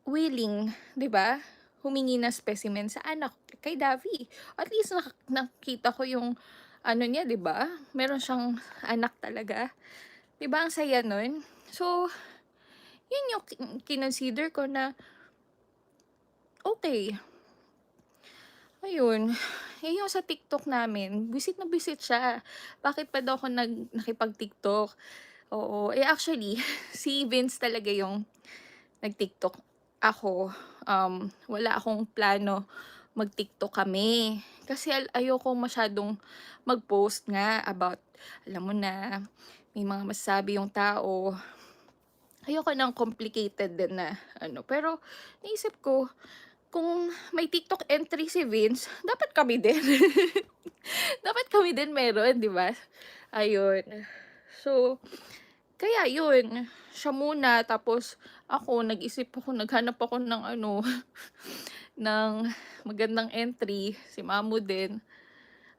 willing, 'di ba, humingi ng specimen sa anak kay Davi. At least nakita ko yung ano niya, 'di ba? Meron siyang anak talaga. 'Di ba ang saya nun? So, yun yung kinonsider ko na, okay, ayun. Eh, yung sa TikTok namin, visit na visit siya. Bakit pa daw ako nakipag-TikTok? Oo, eh, actually si Vince talaga yung nag-TikTok. Ako, wala akong plano mag-TikTok kami. Kasi ayokong masyadong mag-post nga about, alam mo na, may mga masasabi yung tao. Ayoko ng complicated din na ano. Pero naisip ko, kung may TikTok entry si Vince, dapat kami din. Dapat kami din meron, 'di ba? Ayun. So, kaya yun, siya muna tapos ako nag-isip ako, naghanap ako ng ano, ng magandang entry, si Mamu din.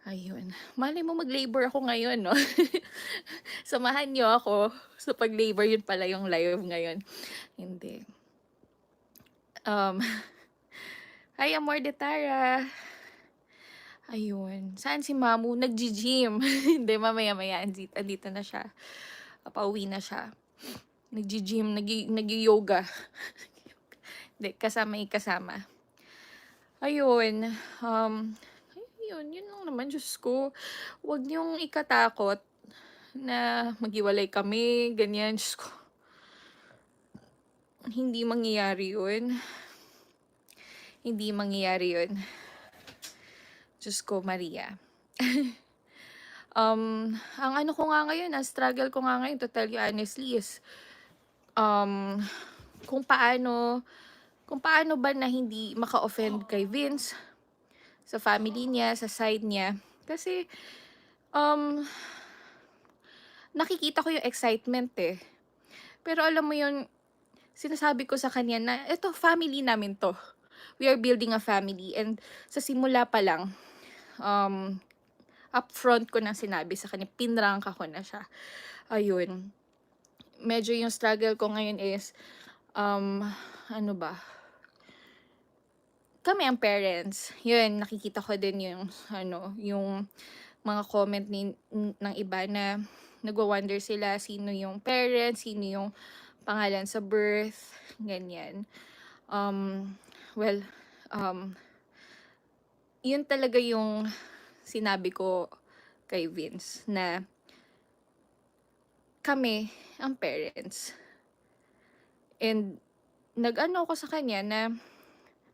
Ayun, malay mo mag-labor ako ngayon 'no. Samahan niyo ako sa pag-labor, yun pala yung live ngayon, hindi. Um, Hi Amor de Tara. Ayun, saan si Mamu? Naggi-gym. Hindi, mamaya-maya andito na siya, papauwi na siya. Naggi-gym, nagyo-yoga. Hindi, kasama. Ayun, ayun, yun lang naman, Diyos ko. Huwag niyong ikatakot na maghiwalay kami, ganyan, Diyos ko. Hindi mangyayari yun. Hindi mangyayari yun. Diyos ko, Maria. Ang ano ko nga ngayon, ang struggle ko nga ngayon, to tell you honestly, is, um, kung paano ba na hindi maka-offend kay Vince, sa family niya, sa side niya. Kasi, um, nakikita ko yung excitement eh. Pero alam mo yun, sinasabi ko sa kanya na, eto, family namin to. We are building a family. And sa simula pa lang, um, upfront ko na sinabi sa kanya, pinrangka ko na siya. Ayun. Medyo yung struggle ko ngayon is, ano ba, kami ang parents. Yun, nakikita ko din yung, ano, yung mga comment ng iba na nagwa-wonder sila sino yung parents, sino yung pangalan sa birth, ganyan. Well, yun talaga yung sinabi ko kay Vince na kami ang parents. And nag-ano ako sa kanya na,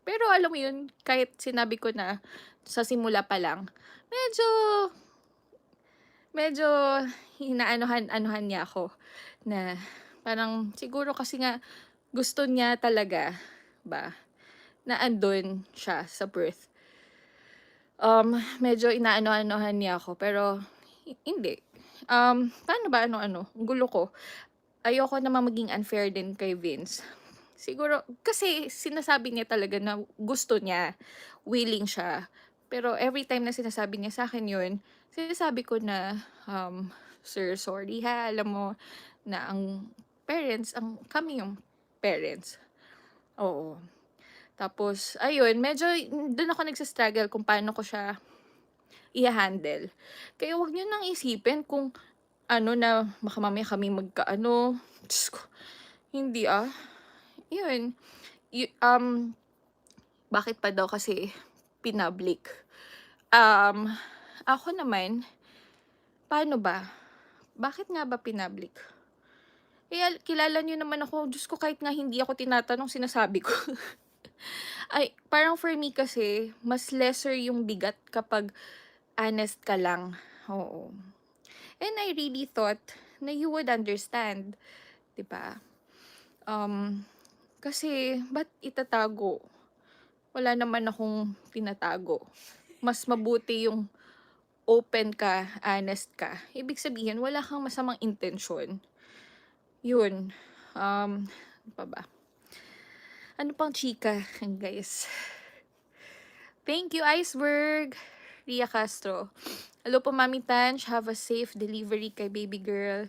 pero alam mo yun, kahit sinabi ko na sa simula pa lang, medyo, medyo hinaanuhan niya ako na parang siguro kasi nga gusto niya talaga ba na andun siya sa birth. Medyo inaano-anuhan niya ako pero hindi. Paano ba, ano-ano, ang gulo ko. Ayoko naman maging unfair din kay Vince. Siguro kasi sinasabi niya talaga na gusto niya, willing siya. Pero every time na sinasabi niya sa'kin yun, sinasabi ko na, "Sir, sorry ha, alam mo na ang parents, kami yung parents." Oo. Tapos ayun, medyo dun ako nagsa-struggle kung paano ko siya i-ha-handle. Kaya wag niyo nang isipin kung ano na baka mamaya kami magkaano, Diyos ko, hindi, 'yun, yu bakit pa daw kasi pinablik. Um, Ako naman, paano ba? Bakit nga ba pinablik? Kilala niyo naman ako, Diyos ko, kahit nga hindi ako tinatanong sinasabi ko. Ay, parang for me kasi, mas lesser yung bigat kapag honest ka lang, oo. And I really thought na you would understand, 'di ba? Kasi ba't itatago? Wala naman akong tinatago. Mas mabuti yung open ka, honest ka. Ibig sabihin wala kang masamang intensyon. Yun, ano pa ba? Ano pang chika, guys? Thank you, Iceberg! Ria Castro. Hello po, Mami Tanch. Have a safe delivery kay baby girl.